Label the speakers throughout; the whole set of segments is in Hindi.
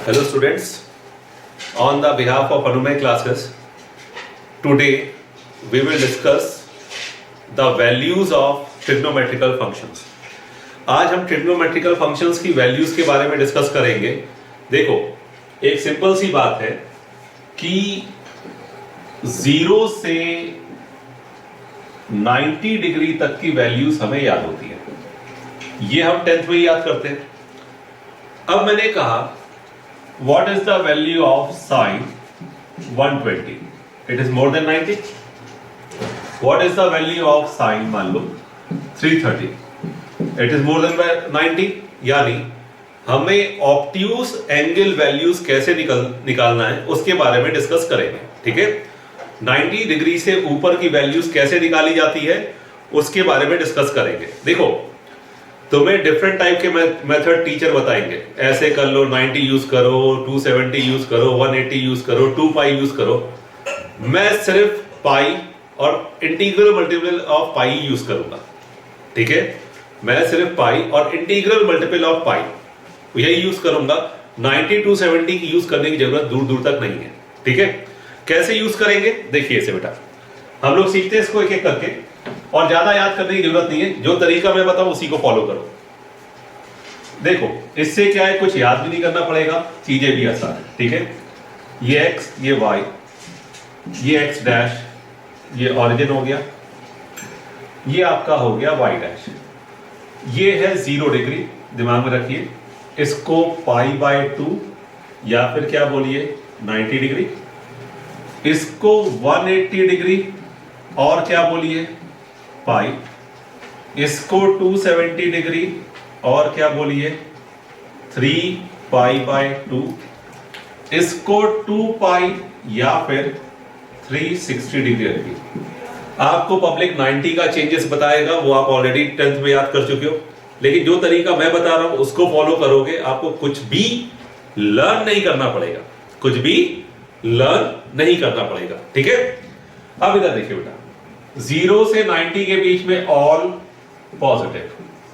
Speaker 1: Hello students, on the behalf of Anumay classes, today we will discuss the values of trigonometrical functions. आज हम trigonometrical functions की values के बारे में डिस्कस करेंगे. देखो, एक सिंपल सी बात है कि 0 से 90 डिग्री तक की वैल्यूज हमें याद होती है. ये हम 10th में याद करते हैं. अब मैंने कहा what is the value of sine 120? It is more than 90. What is the value of sine मान लो 330? It is more than 90. यानी हमें ऑब्ट्यूज एंगल वैल्यूज कैसे निकालना है उसके बारे में डिस्कस करेंगे. ठीक है, 90 डिग्री से ऊपर की वैल्यूज कैसे निकाली जाती है उसके बारे में डिस्कस करेंगे. देखो, तुम्हें डिफरेंट टाइप के मेथड टीचर बताएंगे. ऐसे कर लो, 90 यूज करो, 270 यूज करो, 180 यूज करो, 2 पाई यूज करो. मैं सिर्फ पाई और integral multiple of pi use करूंगा. ठीक है, मैं सिर्फ पाई और इंटीग्रल मल्टीपल ऑफ पाई यही यूज करूंगा. 90 270 की यूज करने की जरूरत दूर दूर तक नहीं है. ठीक है, कैसे यूज करेंगे देखिए. इसे बेटा हम लोग सीखते हैं इसको एक एक करके, और ज्यादा याद करने की जरूरत नहीं है. जो तरीका मैं बताऊं उसी को फॉलो करो. देखो, इससे क्या है, कुछ याद भी नहीं करना पड़ेगा, चीजें भी आसान है. ठीक है, ये x, ये y, ये x डैश, ये ऑरिजिन हो गया, ये आपका हो गया y डैश. ये है 0 डिग्री, दिमाग में रखिए. इसको पाई बाय 2 या फिर क्या बोलिए 90 डिग्री. इसको 180 डिग्री और क्या बोलिए पाई. इसको 270 डिग्री और क्या बोलिए 3 पाई बाय 2. इसको 2 पाई या फिर 360 डिग्री रखिए. आपको पब्लिक 90 का चेंजेस बताएगा, वो आप ऑलरेडी 10th में याद कर चुके हो. लेकिन जो तरीका मैं बता रहा हूं उसको फॉलो करोगे, आपको कुछ भी लर्न नहीं करना पड़ेगा. कुछ भी लर्न नहीं करना पड़ेगा. ठीक है, अब इधर देखिए बेटा, 0 से 90 के बीच में ऑल पॉजिटिव.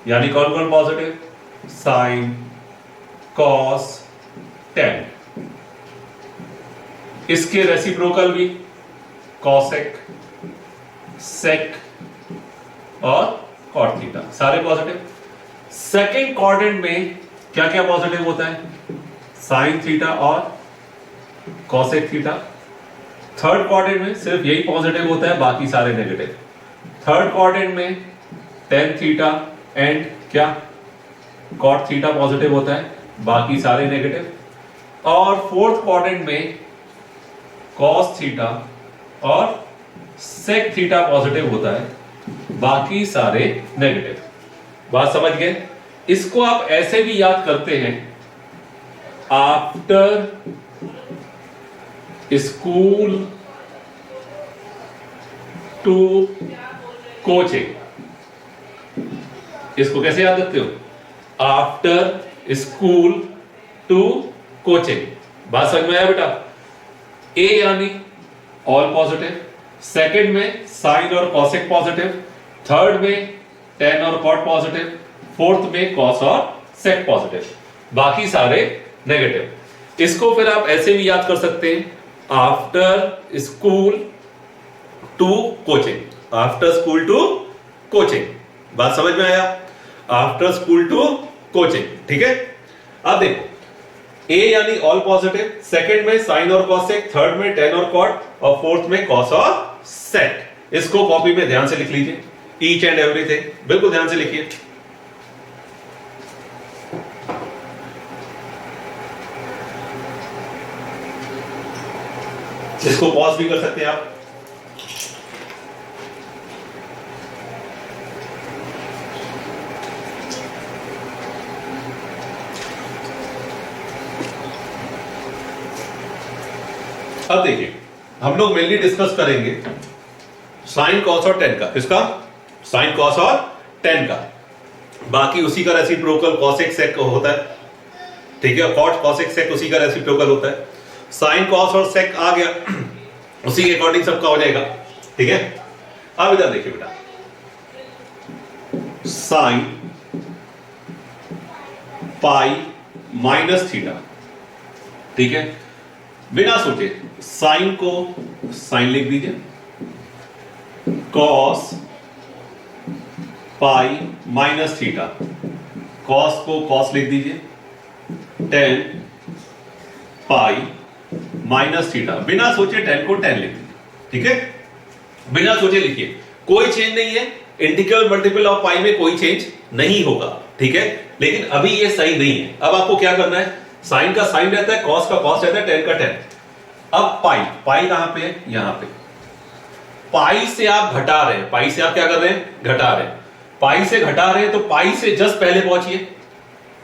Speaker 1: यानी कौन कौन पॉजिटिव? Sine, cos, tan. इसके रेसिप्रोकल भी कॉसेक, सेक और कॉट थीटा, सारे पॉजिटिव. सेकेंड क्वाड्रेंट में क्या क्या पॉजिटिव होता है? साइन थीटा और कॉसेक थीटा. थर्ड क्वाड्रेंट में सिर्फ यही पॉजिटिव होता है, बाकी सारे नेगेटिव. थर्ड क्वाड्रेंट में टेन थीटा एंड क्या कॉट थीटा पॉजिटिव होता है, बाकी सारे नेगेटिव. और फोर्थ क्वाड्रेंट में कॉस थीटा और सेक थीटा पॉजिटिव होता है, बाकी सारे नेगेटिव. बात समझ गए? इसको आप ऐसे भी याद करते हैं, आफ्टर स्कूल टू कोचिंग. इसको कैसे याद रखते हो? After school to coaching. बात समझ में आया बेटा? ए यानी ऑल पॉजिटिव, सेकंड में साइन और कॉसेक पॉजिटिव, थर्ड में टेन और कॉट पॉजिटिव, फोर्थ में कॉस और सेक पॉजिटिव, बाकी सारे नेगेटिव. इसको फिर आप ऐसे भी याद कर सकते हैं, after school to coaching. After school to coaching. बात समझ में आया? After school to coaching. ठीक है, अब देखो, ए यानी ऑल पॉजिटिव, सेकंड में साइन और कॉसेक, थर्ड में टेन और कॉट और फोर्थ में कॉस और सेक. इसको कॉपी में ध्यान से लिख लीजिए, ईच एंड एवरीथिंग बिल्कुल ध्यान से लिखिए. इसको पॉज भी कर सकते हैं आप. अब देखिए, हम लोग मेनली डिस्कस करेंगे साइन कॉस और टेन का. किसका? साइन कॉस और टेन का. बाकी उसी का रेसिप्रोकल कॉसेक सेक होता है. ठीक है, कॉट कॉसेक सेक उसी का रेसिप्रोकल होता है. साइन कॉस और सेक आ गया, उसी के अकॉर्डिंग सबका हो जाएगा. ठीक है, अब इधर देखिए बेटा, साइन पाई माइनस थीटा ठीक है, बिना सोचे साइन को साइन लिख दीजिए, cos pi minus theta, cos को कॉस लिख दीजिए, टेन पाई माइनस थीटा, बिना सोचे टेन को टेन लिख दीजिए। ठीक है, बिना सोचे लिखिए, कोई चेंज नहीं है, इंटीग्रल मल्टीपल ऑफ पाई में कोई चेंज नहीं होगा। ठीक है, लेकिन अभी ये सही नहीं है। अब आपको क्या करना है, साइन का साइन रहता है, कॉस का कॉस रहता है, टेन का टेन। अब पाई, पाई कहां पे है, यहां पे, पाई से आप घटा रहे हैं, पाई से आप क्या कर रहे हैं, घटा रहे हैं, पाई से घटा रहे हैं, तो पाई से जस्ट पहले पहुंचिए,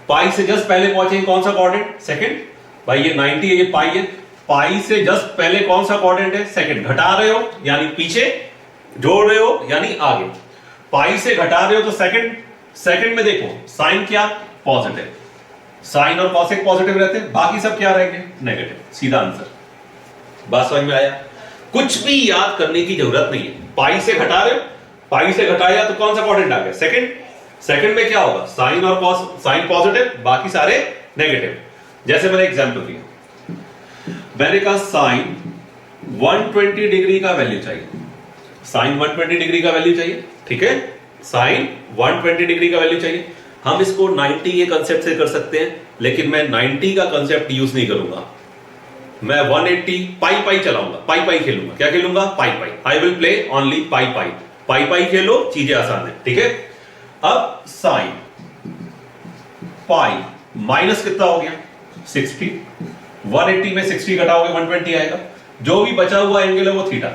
Speaker 1: पाई से जस्ट पहले पहुंचे, कौन सा क्वाड्रेंट, सेकंड, भाई ये 90 है, ये पाई है, पाई से जस्ट पहले कौन सा क्वाड्रेंट है, सेकंड, घटा रहे हो यानी पीछे, जोड़ रहे हो यानी आगे, पाई से घटा रहे हो तो सेकंड, सेकंड में देखो साइन क्या, पॉजिटिव, साइन और कॉसेक पॉजिटिव रहते हैं, बाकी सब क्या रहेंगे, नेगेटिव, सीधा आंसर। बात समझ में आया, कुछ भी याद करने की जरूरत नहीं है, पाई से घटा रहे हो, पाई से घटाया तो कौन सा क्वाड्रेंट आ गया, सेकंड, सेकंड में क्या होगा, साइन और कॉस, साइन पॉजिटिव, बाकी सारे नेगेटिव। जैसे मैंने एग्जांपल दिया, मैंने कहा साइन 120 डिग्री का वैल्यू चाहिए, साइन 120 डिग्री का वैल्यू चाहिए। ठीक है, साइन 120 डिग्री का वैल्यू चाहिए। हम इसको 90 के कंसेप्ट से कर सकते हैं, लेकिन मैं 90 का कंसेप्ट यूज नहीं करूंगा, मैं 180 पाई पाई चलाऊंगा, पाई पाई खेलूंगा, क्या खेलूंगा, पाई पाई, आई विल प्ले ओनली पाई पाई, पाई पाई खेलो, चीजें आसान है। ठीक है, अब साइन पाई माइनस कितना हो गया, 60, 180 में 60 घटाओगे 120 आएगा, जो भी बचा हुआ एंगल है वो थीटा,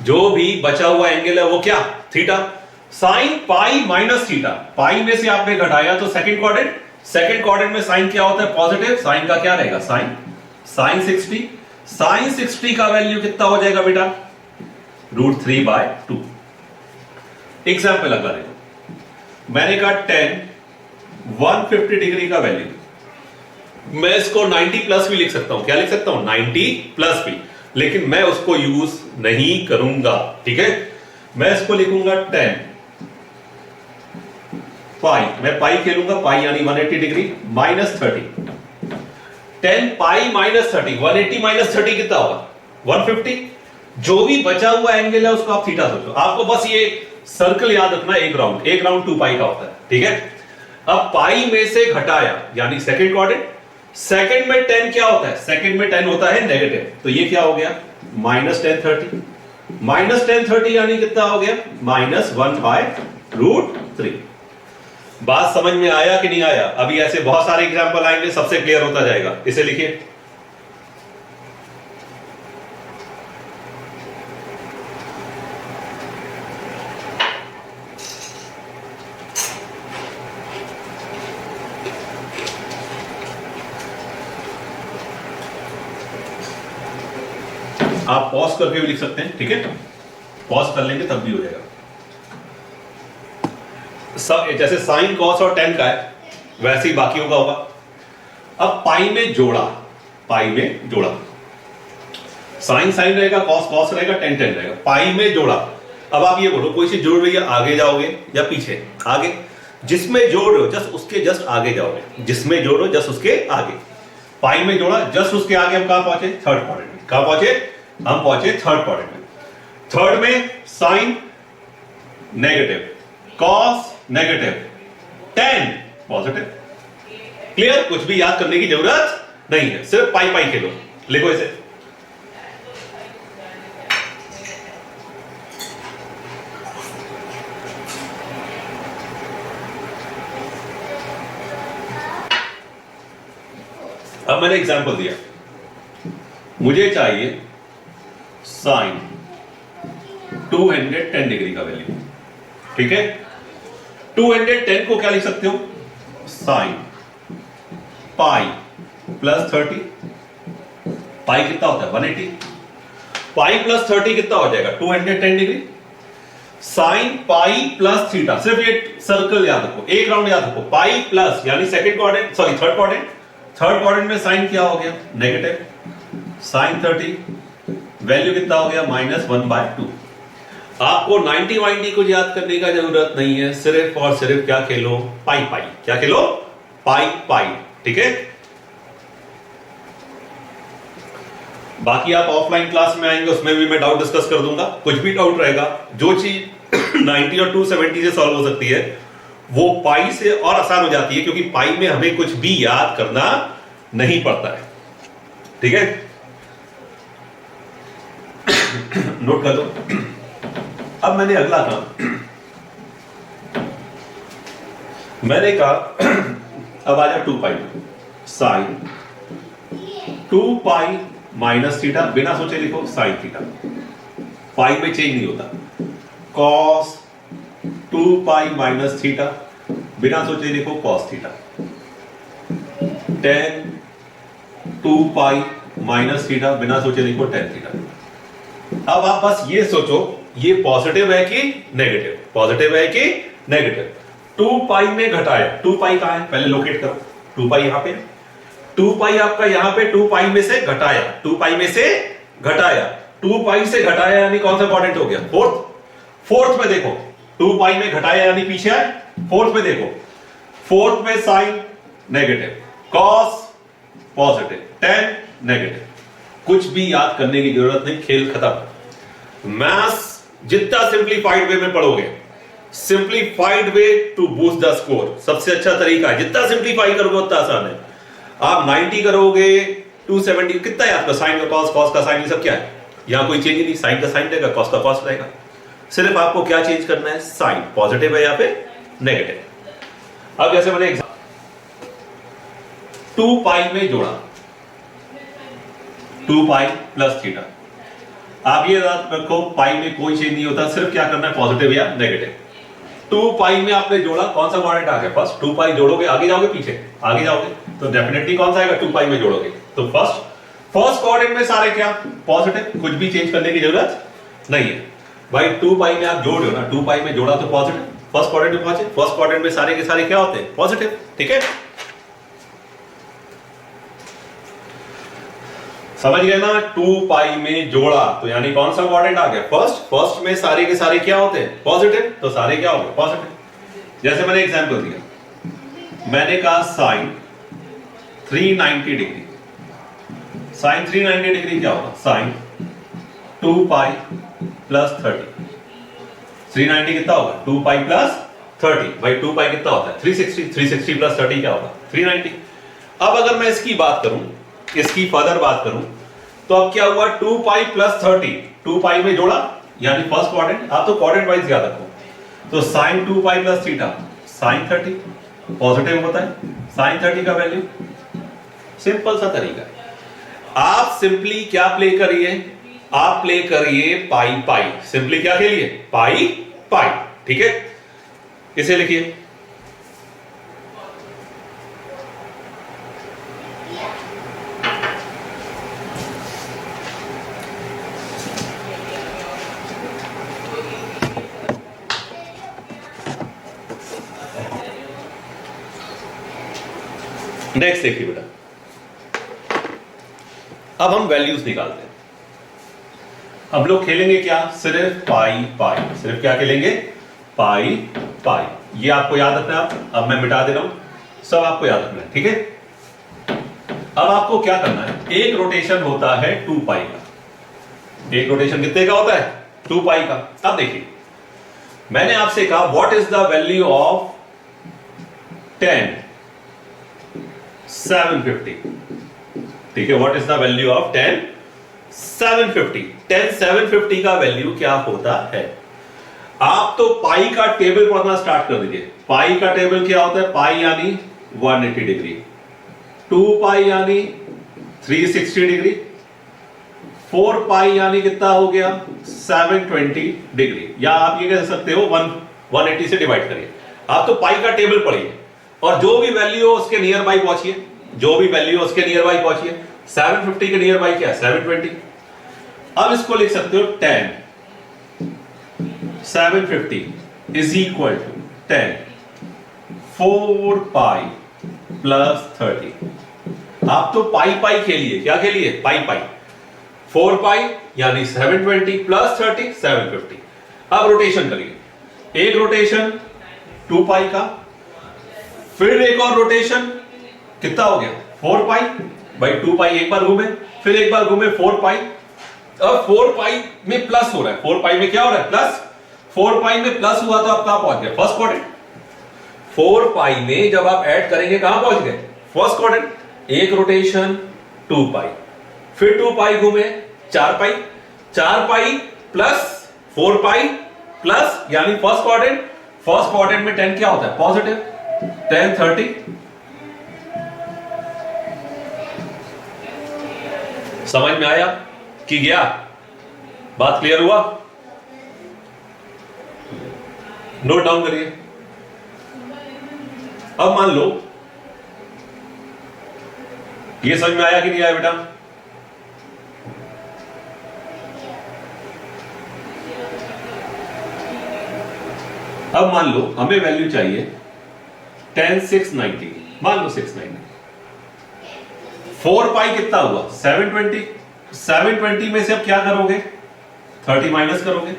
Speaker 1: जो भी बचा हुआ एंगल है वो क्या, theta. Sine pi minus theta, pi में से आपने घटाया तो सेकंड क्वाड्रेंट, सेकंड क्वाड्रेंट में साइन क्या होता है, पॉजिटिव, साइन का क्या रहेगा, साइन, साइन 60, साइन 60 का वैल्यू कितना हो जाएगा बेटा, √3/2। एग्जाम्पल लगा रहे हो, मैंने कहा 10 150 डिग्री का वैल्यू, मैं इसको 90 प्लस भी लिख सकता हूं, क्या लिख सकता हूं, 90 प्लस भी, लेकिन मैं उसको यूज नहीं करूंगा। ठीक है, मैं इसको लिखूंगा 10 पाई, मैं पाई खेलूंगा, पाई यानी 180 degree minus 30, 10 pi minus 30, 180 minus 30 कितना होगा, 150, जो भी बचा हुआ एंगल है उसको आप थीटा सोचो, आपको बस ये सर्कल याद रखना, एक राउंड 2 पाई का होता है। ठीक है, अब पाई में से घटाया यानी सेकंड क्वाड्रेंट, सेकंड में 10 क्या होता है, सेकंड में 10 होता है नेगेटिव, तो ये क्या हो गया, -1030, -1030 यानी कितना हो गया, -1/√3। बात समझ में आया कि नहीं आया, अभी ऐसे बहुत सारे एग्जांपल आएंगे, सबसे क्लियर होता जाएगा। इसे लिखिए, आप पॉज करके भी लिख सकते हैं। ठीक है, पॉज कर लेंगे तब भी हो जाएगा। सब जैसे साइन कॉस और टेन का है वैसे ही बाकियों का होगा। अब पाई में जोड़ा, पाई में जोड़ा, साइन साइन रहेगा, कॉस कॉस रहेगा, टेन टेन रहेगा, पाई में जोड़ा। अब आप ये बोलो, कोई चीज जोड़ रही है, आगे जाओगे या पीछे, आगे, जिसमें जोड़ रहे हो जस्ट उसके जस्ट आगे जाओगे, जिसमें जोड़ रहे हो जस्ट उसके आगे। पाई में जोड़ा, जस्ट उसके आगे हम कहां पहुंचे, थर्ड क्वाड्रेंट में। कहां पहुंचे, हम पहुंचे थर्ड क्वाड्रेंट में। थर्ड में sine negative, cos negative, tan positive. Clear, कुछ भी याद करने की जरूरत नहीं है, सिर्फ पाई पाई खेलो। लिखो इसे, अब मैंने एग्जांपल दिया, मुझे चाहिए साइन 210 डिग्री का वैल्यू। ठीक है, 210 को क्या लिख सकते हो, साइन पाई प्लस 30, पाई कितना होता है 180, पाई प्लस 30 कितना हो जाएगा 210 degree, sign pi plus theta. सिर्फ ये सर्कल याद रखो, एक राउंड याद रखो, पाई प्लस यानी second quadrant, sorry third quadrant, third quadrant में साइन क्या हो गया नेगेटिव, साइन 30 वैल्यू कितना हो गया -1/2। आपको 90 को याद करने का जरूरत नहीं है, सिर्फ और सिर्फ क्या खेलो, पाई पाई, क्या खेलो, पाई पाई। ठीक है, बाकी आप ऑफलाइन क्लास में आएंगे, उसमें भी मैं डाउट डिस्कस कर दूंगा। कुछ भी डाउट रहेगा, जो चीज 90 और 270 से सॉल्व हो सकती है वो पाई से और आसान हो जाती है, क्योंकि पाई में हमें कुछ भी याद करना नहीं पड़ता है। ठीक है, नोट कर लो। अब मैंने अगला काम मैंने कहा अब आ जा 2 पाई साइन 2 पाई माइनस थीटा, बिना सोचे लिखो साइन थीटा, पाई में चेंज नहीं होता। कॉस 2 पाई माइनस थीटा, बिना सोचे लिखो कॉस थीटा। टेन 2 पाई माइनस थीटा, बिना सोचे लिखो टेन थीटा। अब आप बस ये सोचो ये पॉजिटिव है कि नेगेटिव, पॉजिटिव है कि नेगेटिव। 2 पाई में घटाया, 2 पाई कहां है पहले लोकेट करो। 2 पाई यहां पे, 2 पाई आपका यहां पे 2 पाई में से घटाया, 2 पाई में से घटाया, 2 पाई से घटाया यानी कौन सा क्वाड्रेंट हो गया? फोर्थ में देखो 2 पाई में घटाया यानी पीछे आए, फोर्थ में देखो, फोर्थ में sine negative, cos positive, tan negative. कुछ भी याद करने की जरूरत नहीं, खेल खत्म। मैथ्स जितना सिंप्लीफाइड वे में पढ़ोगे, simplified way to boost the score सबसे अच्छा तरीका है। जितना सिंप्लीफाई करोगे उतना आसान है। आप 90 करोगे 270 कितना याद कर, साइन का कॉस, कॉस का साइन, ये सब क्या है? यहां कोई चेंज ही नहीं, साइन का साइन रहेगा, कॉस का कॉस रहेगा। सिर्फ आपको क्या चेंज करना है, साइन पॉजिटिव है या फिर नेगेटिव। अब जैसे मैंने 2 पाई में जोड़ा, 2 पाई प्लस थीटा। आप ये याद रखो पाई में कोई चेंज नहीं होता, सिर्फ क्या करना है पॉजिटिव या नेगेटिव। 2 पाई में आपने जोड़ा, कौन सा क्वाड्रेंट आ गया? फर्स्ट। 2 पाई जोड़ोगे, आगे जाओगे पीछे, आगे जाओगे तो डेफिनेटली कौन सा आएगा? 2 पाई में जोड़ोगे तो फर्स्ट क्वाड्रेंट में सारे क्या पॉजिटिव, कुछ भी चेंज करने की जरूरत नहीं है भाई। 2 पाई में आप जोड़ रहे हो ना, 2 पाई में जोड़ा तो पॉजिटिव, फर्स्ट क्वाड्रेंट में पहुंचे, फर्स्ट क्वाड्रेंट में सारे के सारे क्या होते हैं? पॉजिटिव। ठीक है, समझ गए ना? 2 पाई में जोड़ा तो यानी कौन सा क्वाड्रेंट आ गया? फर्स्ट में सारे के सारे क्या होते हैं? पॉजिटिव, तो सारे क्या हो गए? पॉजिटिव। जैसे मैंने एग्जांपल दिया, मैंने कहा साइन 390 डिग्री, साइन 390 डिग्री क्या होगा? Sign 2 pi plus 30। 390 कितना होगा? 2 पाई प्लस 30। भाई 2 पाई कितना होता है? 360। 360 प्लस 30 क्या होगा? 390। अब अगर मैं इसकी बात करूं, इसकी फर्दर बात करूं, तो अब क्या हुआ? 2 पाई प्लस 30, 2 पाई में जोड़ा यानी फर्स्ट क्वाड्रेंट। आप तो क्वाड्रेंट वाइज याद रखो, तो sine 2 pi plus theta, sine 30 positive होता है, साइन 30 का वैल्यू। सिंपल सा तरीका है। आप सिंपली क्या प्ले करिए? आप प्ले करिए पाई पाई, सिंपली क्या खेलिए? पाई पाई। ठीक है, इसे लिखिए नेक्स्ट। देखिए बेटा, अब हम वैल्यूज निकालते हैं। अब लोग खेलेंगे क्या? सिर्फ पाई पाई, सिर्फ क्या खेलेंगे? पाई पाई। ये आपको याद रखना है। अब मैं मिटा दे रहा हूं, सब आपको याद रखना है। ठीक है, अब आपको क्या करना है? एक रोटेशन होता है 2 पाई का। एक रोटेशन कितने का होता है? 2 पाई का। अब देखिए, मैंने आपसे कहा what is the value of 10 750। ठीक है, what is the value of 10 750। 10 750 का वैल्यू क्या होता है? आप तो पाई का टेबल पढ़ना स्टार्ट कर दीजिए। पाई का टेबल क्या होता है? पाई यानी 180 डिग्री, 2 पाई यानी 360 डिग्री, 4 पाई यानी कितना हो गया? 720 डिग्री। या आप ये कह सकते हो 180 से डिवाइड करिए। आप तो पाई का टेबल पढ़िए और जो भी वैल्यू हो उसके नियर बाई पहुंचिए, जो भी वैल्यू हो उसके नियर बाई पहुंचिए। 750 के नियर बाई क्या है? 720। अब इसको लिख सकते हो 10 750 is equal to 10 4 pi plus 30। आप तो पाई पाई खेलिए। क्या खेलिए? पाई पाई। 4 पाई यानी 720 प्लस 30 750। अब रोटेशन करिए। एक रोटेशन 2 पाई का, फिर एक और रोटेशन कितना हो गया? 4 पाई, भाई 2 पाई एक बार घूमे, फिर एक बार घूमे 4 पाई। अब 4 पाई में प्लस हो रहा है, 4 पाई में क्या हो रहा है? प्लस। 4 पाई में प्लस हुआ तो आप कहां पहुंच गए? First quadrant. 4 पाई में जब आप ऐड करेंगे कहां पहुंच गए? First quadrant. एक रोटेशन 2 पाई, फिर 2 पाई घूमे 4 पाई, 4 पाई प्लस 4 पाई प्लस यानी फर्स्ट क्वाड्रेंट। फर्स्ट क्वाड्रेंट में 10 क्या होता है? पॉजिटिव। 10 30। समझ में आया कि गया? बात क्लियर हुआ? नोट डाउन करिए। अब मान लो ये समझ में आया कि नहीं आया बेटा? अब मान लो हमें वैल्यू चाहिए 10 690, मान लो 690। 4 पाई कितना हुआ? 720। 720 में से अब क्या करोगे? 30 माइनस करोगे।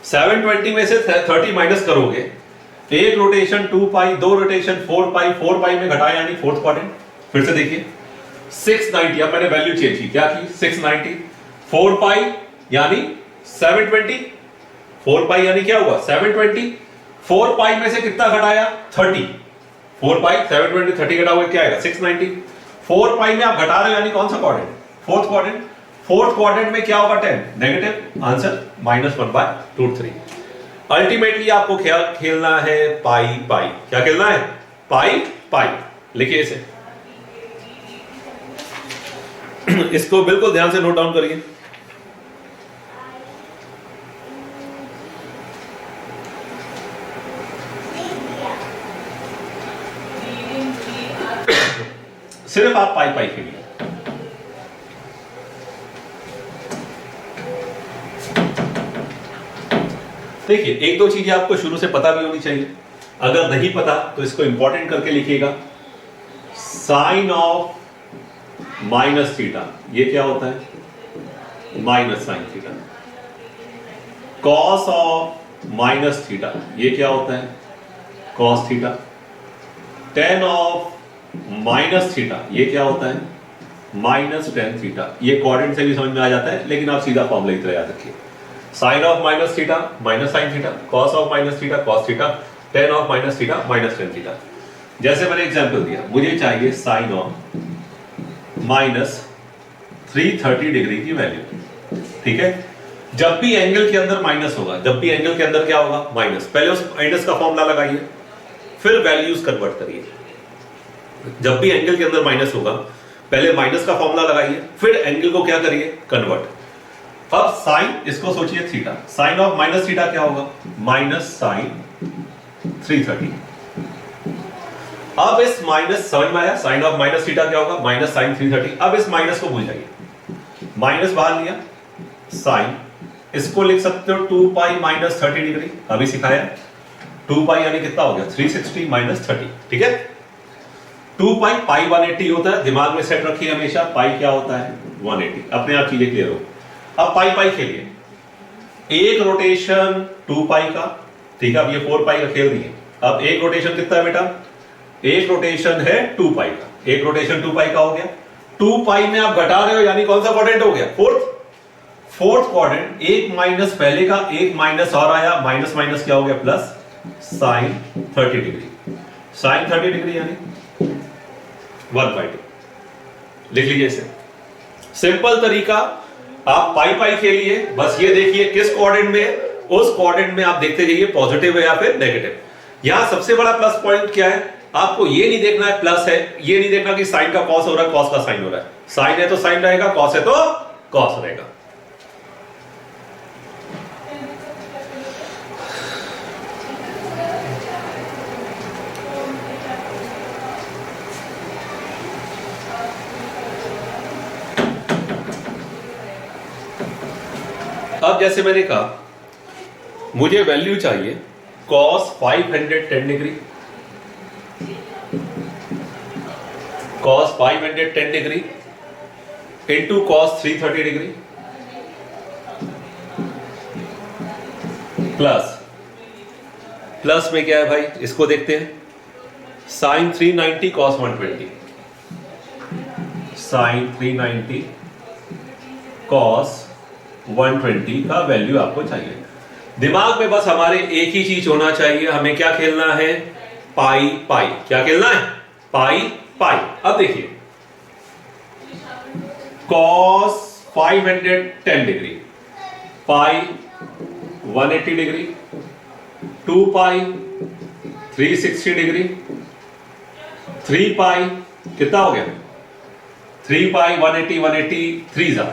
Speaker 1: 720 में से 30 माइनस करोगे, एक रोटेशन 2 पाई, दो रोटेशन 4 पाई, 4 पाई में घटाया यानी फोर्थ क्वाड्रेंट। फिर से देखिए 690, अब मैंने वैल्यू चेंज की, क्या की? 690। 4 पाई यानी 720, 4 पाई यानी क्या हुआ? 720। 4 पाई में से कितना घटाया? 30। 4 पाई 720 30 घटाओगे क्या आएगा? 690। 4 पाई में आप घटा रहे हो यानी कौन सा quadrant? Fourth quadrant. Fourth quadrant में क्या होगा? 10 नेगेटिव। आंसर -1/√3। अल्टीमेटली आपको खेलना है पाई पाई। क्या खेलना है? पाई पाई। लिखिए इसे, इसको बिल्कुल ध्यान से नोट डाउन करिए। सिर्फ आप पाई पाई खेलिए। देखिए एक दो चीजें आपको शुरू से पता भी होनी चाहिए, अगर नहीं पता तो इसको इंपॉर्टेंट करके लिखिएगा। साइन ऑफ माइनस थीटा ये क्या होता है? Minus sine theta. Cos of minus theta ये क्या होता है? Cos theta. Tan of minus theta ये क्या होता है? Minus tan theta. ये क्वाड्रेंट से भी समझ में आ जाता है, लेकिन आप सीधा फॉर्मूला इतना याद रखिए। Sine of minus theta minus sine theta, cos of minus theta cos theta, tan of minus theta minus tan theta. जैसे मैंने एग्जांपल दिया, मुझे चाहिए साइन ऑफ माइनस 330 डिग्री की वैल्यू। ठीक है, जब भी एंगल के अंदर माइनस होगा, जब भी एंगल के अंदर क्या होगा? माइनस। पहले उस माइनस का फॉर्मूला लगाइए, फिर वैल्यूज कन्वर्ट करिए। जब भी एंगल के अंदर माइनस होगा, पहले माइनस का फॉर्मूला लगाइए, फिर एंगल को क्या करिए? कन्वर्ट। अब साइन, इसको सोचिए theta. Sine of minus theta क्या होगा? Minus sine 330। अब इस माइनस, समझ में आया? साइन ऑफ माइनस थीटा क्या होगा? Minus sine 330। अब इस माइनस को भूल जाइए, माइनस बाहर लिया, साइन, इसको लिख सकते हो 2 पाई माइनस 30 डिग्री। अभी सिखाया 2 पाई यानी कितना हो गया? 360 माइनस 30। ठीक है, 2 पाई, पाई 180 होता है, दिमाग में सेट रखिए हमेशा। पाई क्या होता है? 180। अपने आप चीजें क्लियर हो। अब पाई पाई खेलिए, एक रोटेशन 2 पाई का, ठीक है। अब ये 4 पाई का खेल नहीं है। अब एक रोटेशन कितना है बेटा? एक रोटेशन है 2 पाई का, एक रोटेशन 2 पाई का हो गया। 2 पाई में आप घटा रहे हो यानी कौन सा क्वाड्रेंट हो गया? फोर्थ। Fourth quadrant. एक माइनस पहले का, एक माइनस और आया, माइनस माइनस क्या हो गया? Plus sine 30 degree. Sine 30 degree यानी 1/2। लिख लीजिए इसे। सिंपल तरीका, आप पाई पाई खेलिए, बस ये देखिए किस क्वाड्रेंट में, उस क्वाड्रेंट में आप देखते जाइए पॉजिटिव है या फिर नेगेटिव। यहां सबसे बड़ा प्लस पॉइंट क्या है? आपको ये नहीं देखना है प्लस है, ये नहीं देखना कि साइन का कॉस हो रहा है, कॉस का साइन हो रहा है। साइन है तो साइन रहेगा, कॉस है तो कॉस रहेगा। अब जैसे मैंने कहा, मुझे वैल्यू चाहिए cos 510 degree, cos 510 degree into cos 330 degree plus, plus में क्या है भाई? इसको देखते हैं, sin 390 cos 120 साइन 390 कॉस 120 का वैल्यू आपको चाहिए। दिमाग में बस हमारे एक ही चीज होना चाहिए, हमें क्या खेलना है, पाई पाई। क्या खेलना है, पाई पाई। अब देखिए कॉस 510 डिग्री, पाई 180 डिग्री, 2 पाई 360 डिग्री, 3 पाई कितना हो गया, 3 पाई 180 180 3 जा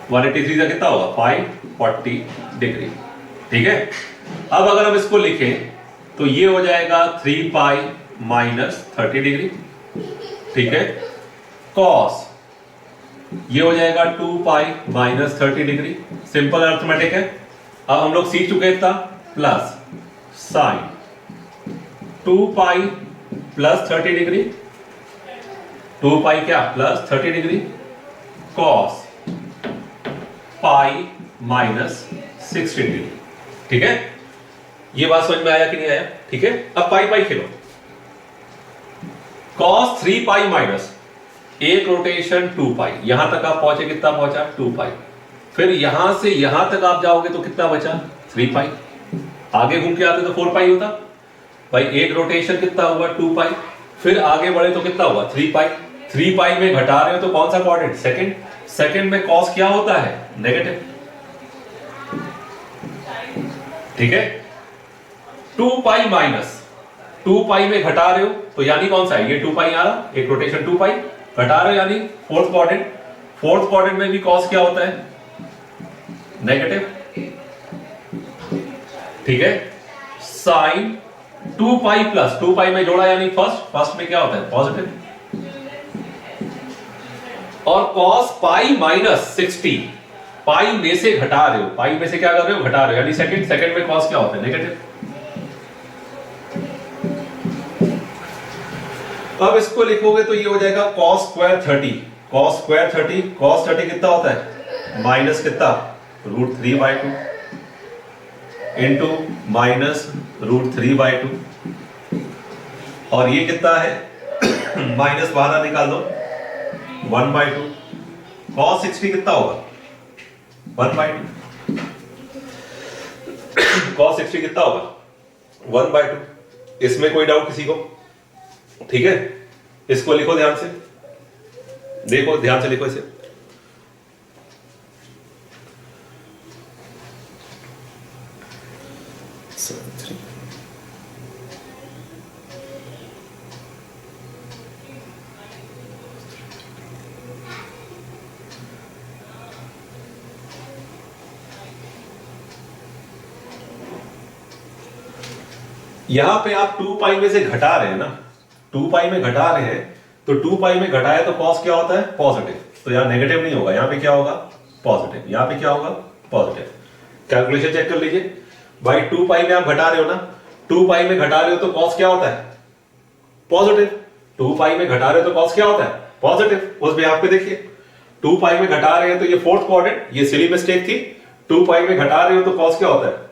Speaker 1: 183 का कितना होगा 540 डिग्री। ठीक है, अब अगर हम इसको लिखें तो ये हो जाएगा 3 पाई माइनस 30 डिग्री। ठीक है, कॉस ये हो जाएगा 2 pi minus 30 degree. Simple arithmetic है। अब हम लोग सीख चुके था plus sign 2 pi plus 30 degree, 2 पाई क्या plus 30 degree, cos pi minus 60 degree. ठीक है, ये बात समझ में आया कि नहीं आया। ठीक है, अब पाई पाई खेलो। कॉस 3 पाई माइनस एक रोटेशन 2 पाई, यहां तक आप पहुंचे, कितना पहुंचा 2 पाई। फिर यहां से यहां तक आप जाओगे तो कितना बचा 3 पाई। आगे घूम के आते तो 4 पाई होता भाई। एक रोटेशन कितना हुआ 2 पाई, फिर आगे बढ़े तो कितना हुआ 3 पाई। 3 पाई में घटा रहे हो तो कौन सा क्वाड्रेंट, सेकंड। सेकंड में कॉस क्या होता है, नेगेटिव। ठीक है, 2 पाई माइनस 2 पाई में घटा रहे हो तो यानी कौन सा है, ये 2 पाई आ रहा, एक रोटेशन 2 पाई घटा रहे हो यानी फोर्थ क्वाड्रेंट। फोर्थ क्वाड्रेंट में भी कॉस क्या होता है, नेगेटिव। ठीक है, साइन 2 पाई प्लस 2 पाई में जोड़ा यानी फर्स्ट, फर्स्ट में क्या होता है पॉजिटिव। और कॉस पाई माइनस 60, पाई में से घटा रहे हो, पाई में से क्या कर रहे हो घटा रहे हो यानी सेकंड। सेकंड में कॉस क्या होता है नेगेटिव। अब इसको लिखोगे तो ये हो जाएगा cos square 30, cos square 30, cos 30 कितना होता है माइनस कितना √3/2 इंटू माइनस √3/2, और ये कितना है माइनस बाहर निकाल दो 1/2। कॉस 60 कितना होगा 1/2, कॉस 60 कितना होगा 1/2। इसमें कोई डाउट किसी को। ठीक है, इसको लिखो ध्यान से, देखो ध्यान से लिखो इसे। यहां पे आप 2 पाई में से घटा रहे हैं ना, 2 पाई में घटा रहे हैं तो 2 पाई में घटाया तो कॉस क्या होता है पॉजिटिव, तो यहां नेगेटिव नहीं होगा, यहां पे क्या होगा पॉजिटिव, यहां पे क्या होगा पॉजिटिव। कैलकुलेशन चेक कर लीजिए भाई, 2 पाई में आप घटा रहे हो ना, 2 पाई में घटा रहे हो तो कॉस क्या होता है पॉजिटिव। 2 पाई में घटा रहे हो तो कॉस क्या होता है पॉजिटिव। उसमें आपको देखिए 2 पाई में घटा रहे हैं तो ये फोर्थ क्वाड्रेंट, ये सिली मिस्टेक थी। 2 पाई में घटा रहे हो तो कॉस क्या होता है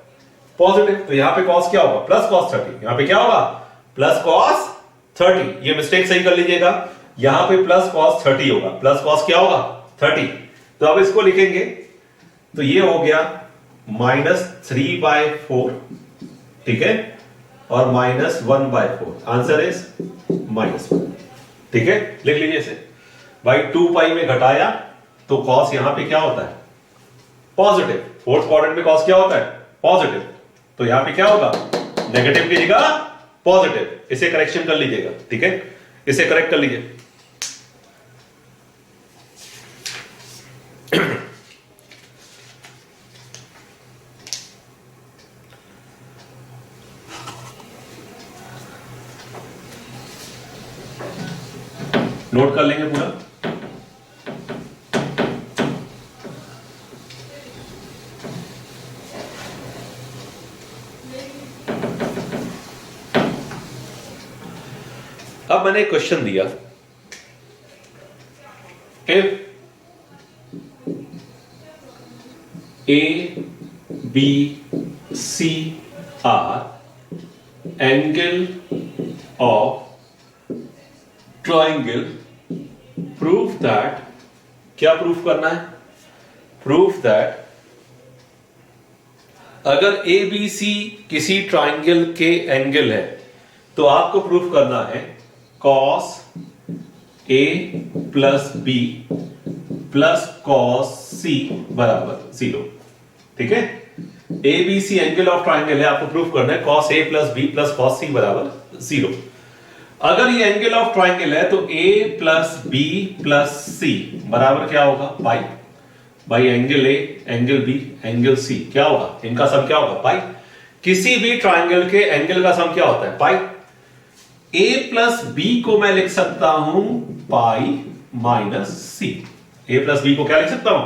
Speaker 1: पॉजिटिव, तो यहां पे कॉस क्या होगा प्लस कॉस 30, यहां पे क्या होगा प्लस कॉस 30। ये मिस्टेक सही कर लीजिएगा, यहां पे प्लस कॉस 30 होगा, प्लस कॉस क्या होगा 30। तो अब इसको लिखेंगे तो ये हो गया -3/4, ठीक है, और -1/4, आंसर इज -1। ठीक है, लिख लीजिए इसे भाई। 2 पाई में घटाया तो कॉस यहां पे क्या होता है पॉजिटिव, फोर्थ क्वाड्रेंट में कॉस क्या होता है पॉजिटिव, तो यहां पे क्या होगा नेगेटिव की जगह पॉजिटिव। इसे करेक्शन कर लीजिएगा, ठीक है, इसे करेक्ट कर लीजिए। नोट कर लेंगे पूरा। अब मैंने एक क्वेश्चन दिया, if A B C are angle of triangle, proof that, क्या प्रूफ करना है? प्रूफ दैट अगर ए बी सी किसी ट्राइंगल के एंगल है तो आपको प्रूफ करना है cos A plus B plus cos C बराबर 0। ठीक है, A B C angle of triangle है, आपको प्रूफ करना है cos A plus B plus cos C बराबर 0। अगर ये एंगल ऑफ ट्राइंगल है तो a plus B plus C बराबर क्या होगा? पाई। भाई angle A, angle B, angle C क्या होगा? इनका सम क्या होगा? पाई। किसी भी ट्राइंगल के एंगल का सम क्या होता है? पाई। a प्लस बी को मैं लिख सकता हूं pi minus C. a plus B को क्या लिख सकता हूं?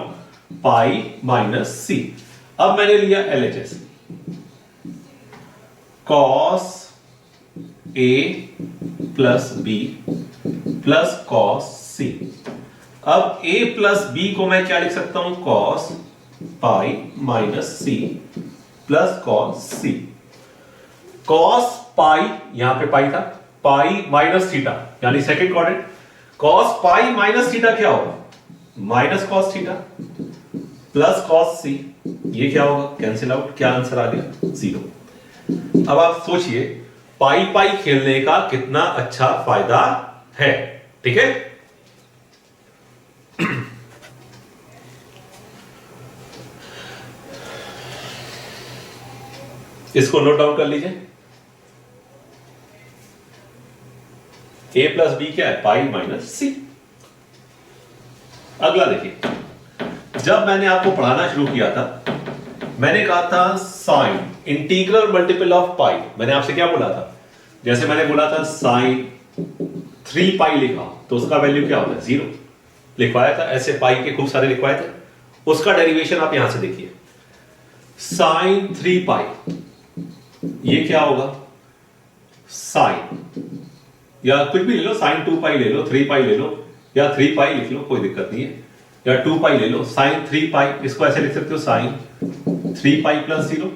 Speaker 1: Pi minus C. अब मैंने लिया LHS, cos a plus B plus cos C. अब a प्लस बी को मैं क्या लिख सकता हूं? cos pi minus C plus cos C. cos pi, यहां पे पाई था, पाई माइनस थीटा यानी second quadrant. cos pi minus theta क्या होगा? Minus cos theta plus cos C. ये क्या होगा? Cancel out. क्या आंसर आ गया? 0। अब आप सोचिए पाई पाई खेलने का कितना अच्छा फायदा है। ठीक है, इसको नोट डाउन कर लीजिए। a प्लस बी क्या है? पाई माइनस सी। अगला देखिए, जब मैंने आपको पढ़ाना शुरू किया था मैंने कहा था साइन इंटीग्रल मल्टीपल ऑफ पाई। मैंने आपसे क्या बोला था? जैसे मैंने बोला था साइन 3 पाई लिखा तो उसका वैल्यू क्या होता है? 0 लिखवाया था। ऐसे पाई के खूब सारे लिखवाए थे, उसका डेरिवेशन आप यहां से देखिए। साइन 3 पाई ये क्या होगा? साइन, या कुछ भी ले लो, साइन 2 पाई ले लो, 3 पाई ले लो, या 3 पाई लिख लो, कोई दिक्कत नहीं है, या 2 पाई ले लो। साइन 3 पाई इसको ऐसे लिख सकते हो, sine 3 pi plus 0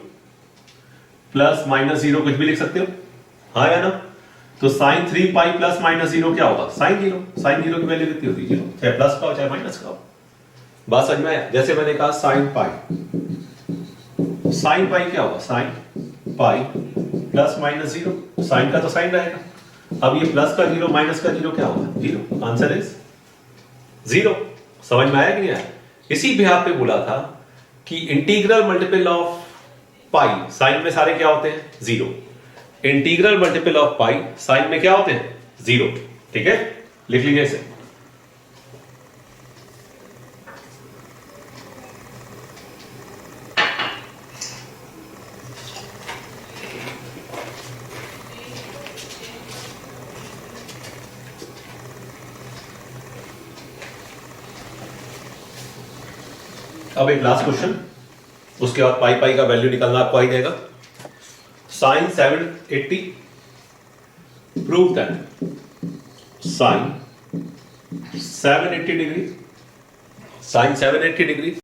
Speaker 1: plus minus 0, कुछ भी लिख सकते हो, हाँ या ना? तो साइन 3 पाई प्लस माइनस 0 क्या होगा? साइन 0। साइन 0 की वैल्यू कितनी होती है? 0, चाहे प्लस का हो चाहे माइनस का हो। बात समझ में आया? जैसे मैंने कहा साइन पाई, साइन पाई क्या होगा? Sine pi plus minus 0। Sine का तो साइन रहेगा। अब ये प्लस का 0 माइनस का 0 क्या होगा? 0। Answer is 0। समझ में आया कि नहीं आया? इसी भी आपने बोला था कि integral multiple of pi, sine में सारे क्या होते हैं? 0। Integral multiple of pi sine में क्या होते हैं? 0। ठीक है, लिख लीजिए इसे। अब एक लास्ट क्वेश्चन, उसके बाद पाई पाई का वैल्यू निकालना आपको आ जाएगा। Sine 780, prove that sine 780 degree, sine 780 degree